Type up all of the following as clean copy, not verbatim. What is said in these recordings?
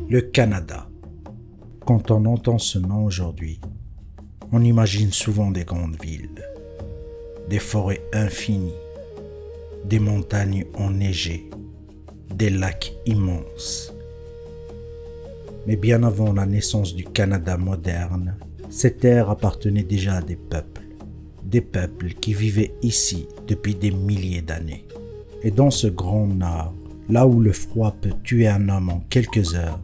Le Canada. Quand on entend ce nom aujourd'hui, on imagine souvent des grandes villes, des forêts infinies, des montagnes enneigées, des lacs immenses. Mais bien avant la naissance du Canada moderne, cette terre appartenait déjà à des peuples qui vivaient ici depuis des milliers d'années. Et dans ce grand nord, là où le froid peut tuer un homme en quelques heures,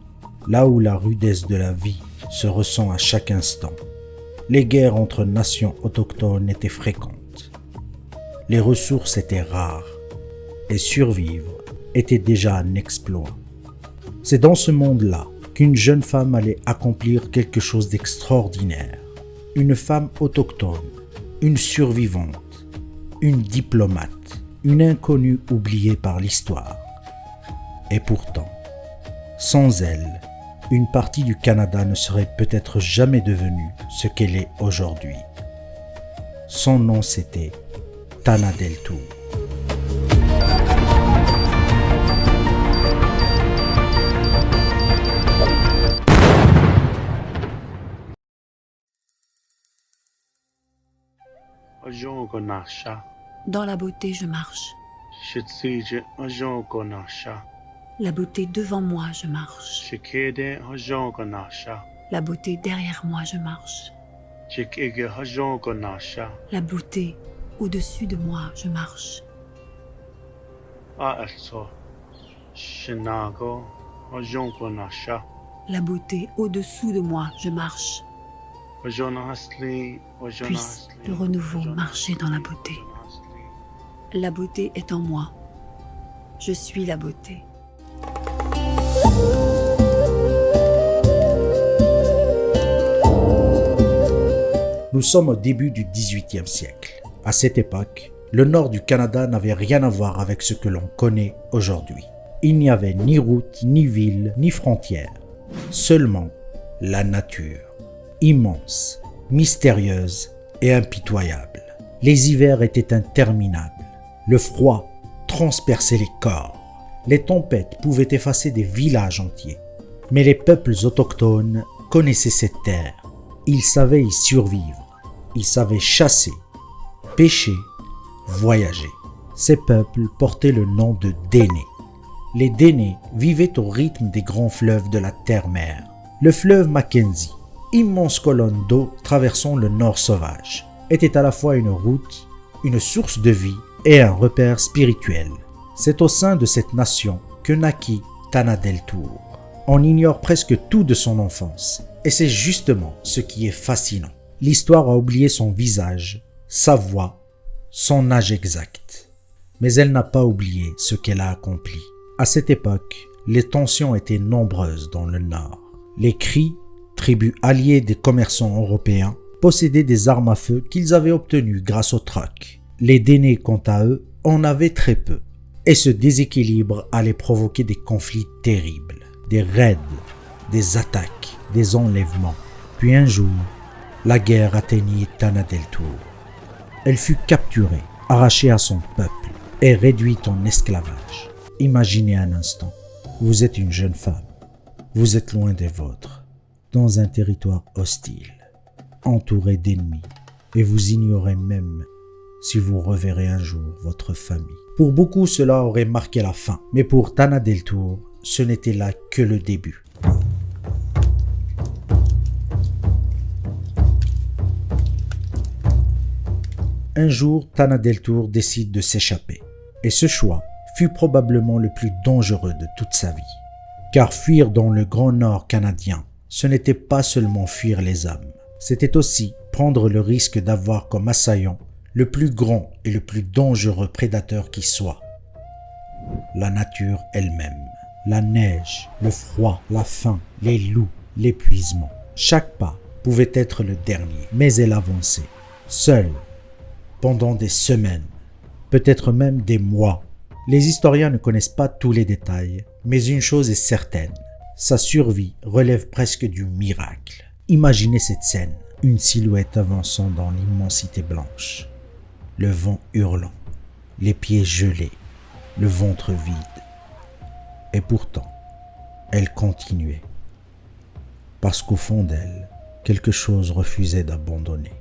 là où la rudesse de la vie se ressent à chaque instant, les guerres entre nations autochtones étaient fréquentes. Les ressources étaient rares et survivre était déjà un exploit. C'est dans ce monde-là qu'une jeune femme allait accomplir quelque chose d'extraordinaire. Une femme autochtone, une survivante, une diplomate, une inconnue oubliée par l'histoire. Et pourtant, sans elle, une partie du Canada ne serait peut-être jamais devenue ce qu'elle est aujourd'hui. Son nom c'était Tana Deltour. Dans la beauté, je marche. La beauté devant moi, je marche. La beauté derrière moi, je marche. La beauté au-dessus de moi, je marche. La beauté au-dessous de moi, je marche. Puisse le renouveau marcher dans la beauté. La beauté est en moi. Je suis la beauté. Nous sommes au début du XVIIIe siècle. À cette époque, le nord du Canada n'avait rien à voir avec ce que l'on connaît aujourd'hui. Il n'y avait ni route, ni ville, ni frontières. Seulement la nature, immense, mystérieuse et impitoyable. Les hivers étaient interminables. Le froid transperçait les corps. Les tempêtes pouvaient effacer des villages entiers. Mais les peuples autochtones connaissaient cette terre. Ils savaient y survivre. Ils savaient chasser, pêcher, voyager. Ces peuples portaient le nom de Dénés. Les Dénés vivaient au rythme des grands fleuves de la terre-mer. Le fleuve Mackenzie, immense colonne d'eau traversant le nord sauvage, était à la fois une route, une source de vie et un repère spirituel. C'est au sein de cette nation que naquit Tana Deltour. On ignore presque tout de son enfance, et c'est justement ce qui est fascinant. L'histoire a oublié son visage, sa voix, son âge exact. Mais elle n'a pas oublié ce qu'elle a accompli. À cette époque, les tensions étaient nombreuses dans le nord. Les Cris, tribus alliées des commerçants européens, possédaient des armes à feu qu'ils avaient obtenues grâce au troc. Les Dénés, quant à eux, en avaient très peu. Et ce déséquilibre allait provoquer des conflits terribles, des raids, des attaques, des enlèvements. Puis un jour, la guerre atteignit Tana Deltour. Elle fut capturée, arrachée à son peuple et réduite en esclavage. Imaginez un instant, vous êtes une jeune femme, vous êtes loin des vôtres, dans un territoire hostile, entourée d'ennemis, et vous ignorez même si vous reverrez un jour votre famille. Pour beaucoup, cela aurait marqué la fin, mais pour Tana Deltour, ce n'était là que le début. Un jour, Tana Deltour décide de s'échapper. Et ce choix fut probablement le plus dangereux de toute sa vie. Car fuir dans le Grand Nord canadien, ce n'était pas seulement fuir les hommes. C'était aussi prendre le risque d'avoir comme assaillant le plus grand et le plus dangereux prédateur qui soit. La nature elle-même. La neige, le froid, la faim, les loups, l'épuisement. Chaque pas pouvait être le dernier, mais elle avançait, seule, pendant des semaines, peut-être même des mois. Les historiens ne connaissent pas tous les détails, mais une chose est certaine, Sa survie relève presque du miracle. Imaginez cette scène, une silhouette avançant dans l'immensité blanche, le vent hurlant, les pieds gelés, le ventre vide. Et pourtant, elle continuait. Parce qu'au fond d'elle, quelque chose refusait d'abandonner.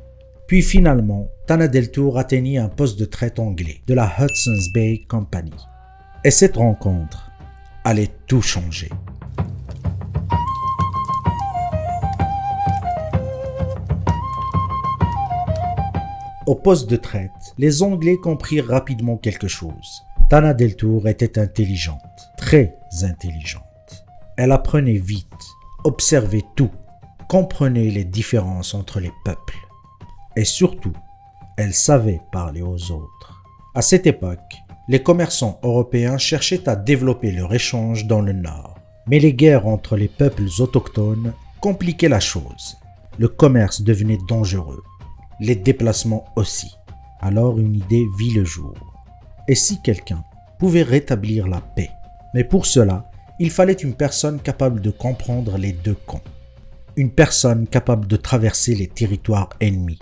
Puis finalement, Tana Deltour atteignit un poste de traite anglais de la Hudson's Bay Company. Et cette rencontre allait tout changer. Au poste de traite, les Anglais comprirent rapidement quelque chose. Tana Deltour était intelligente, très intelligente. Elle apprenait vite, observait tout, comprenait les différences entre les peuples. Et surtout, elle savait parler aux autres. À cette époque, les commerçants européens cherchaient à développer leur échange dans le Nord. Mais les guerres entre les peuples autochtones compliquaient la chose. Le commerce devenait dangereux. Les déplacements aussi. Alors une idée vit le jour. Et si quelqu'un pouvait rétablir la paix? Mais pour cela, il fallait une personne capable de comprendre les deux camps. Une personne capable de traverser les territoires ennemis.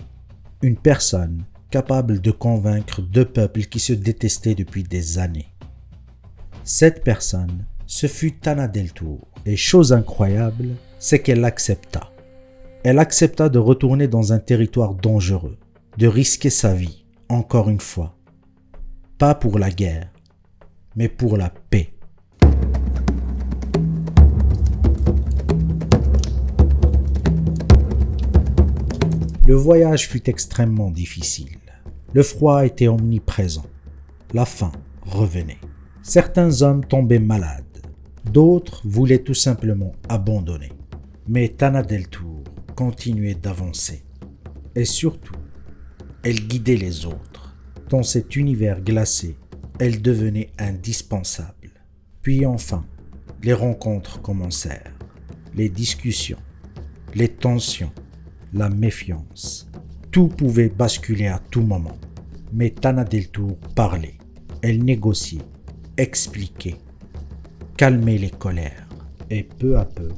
Une personne capable de convaincre deux peuples qui se détestaient depuis des années. Cette personne, ce fut Tana Deltour. Et chose incroyable, c'est qu'elle accepta. Elle accepta de retourner dans un territoire dangereux, de risquer sa vie, encore une fois. Pas pour la guerre, mais pour la paix. Le voyage fut extrêmement difficile. Le froid était omniprésent. La faim revenait. Certains hommes tombaient malades. D'autres voulaient tout simplement abandonner. Mais Tana Deltour continuait d'avancer. Et surtout, elle guidait les autres. Dans cet univers glacé, elle devenait indispensable. Puis enfin, les rencontres commencèrent. Les discussions, les tensions, la méfiance. Tout pouvait basculer à tout moment. Mais Tana Deltour parlait. Elle négociait, expliquait, calmait les colères. Et peu à peu,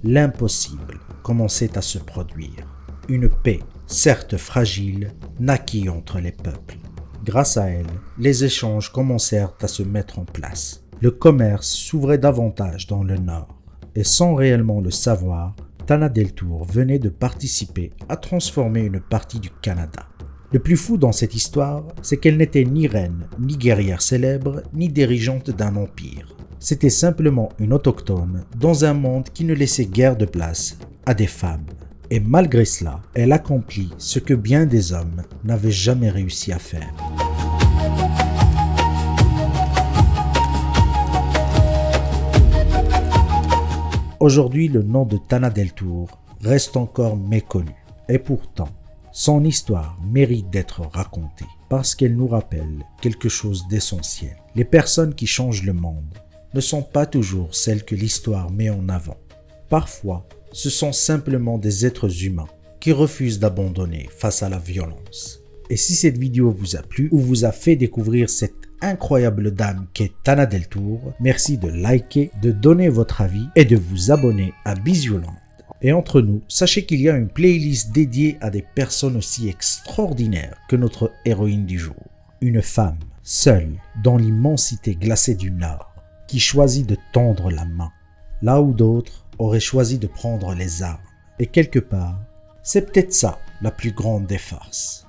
l'impossible commençait à se produire. Une paix, certes fragile, naquit entre les peuples. Grâce à elle, les échanges commencèrent à se mettre en place. Le commerce s'ouvrait davantage dans le Nord. Et sans réellement le savoir, Tana Deltour venait de participer à transformer une partie du Canada. Le plus fou dans cette histoire, c'est qu'elle n'était ni reine, ni guerrière célèbre, ni dirigeante d'un empire. C'était simplement une autochtone dans un monde qui ne laissait guère de place à des femmes. Et malgré cela, elle accomplit ce que bien des hommes n'avaient jamais réussi à faire. Aujourd'hui, le nom de Tana Deltour reste encore méconnu. Et pourtant, son histoire mérite d'être racontée parce qu'elle nous rappelle quelque chose d'essentiel. Les personnes qui changent le monde ne sont pas toujours celles que l'histoire met en avant. Parfois, ce sont simplement des êtres humains qui refusent d'abandonner face à la violence. Et si cette vidéo vous a plu ou vous a fait découvrir cette incroyable dame qu'est Tana Deltour, merci de liker, de donner votre avis et de vous abonner à Bisioland. Et entre nous, sachez qu'il y a une playlist dédiée à des personnes aussi extraordinaires que notre héroïne du jour. Une femme, seule, dans l'immensité glacée du Nord, qui choisit de tendre la main, là où d'autres auraient choisi de prendre les armes. Et quelque part, c'est peut-être ça la plus grande des farces.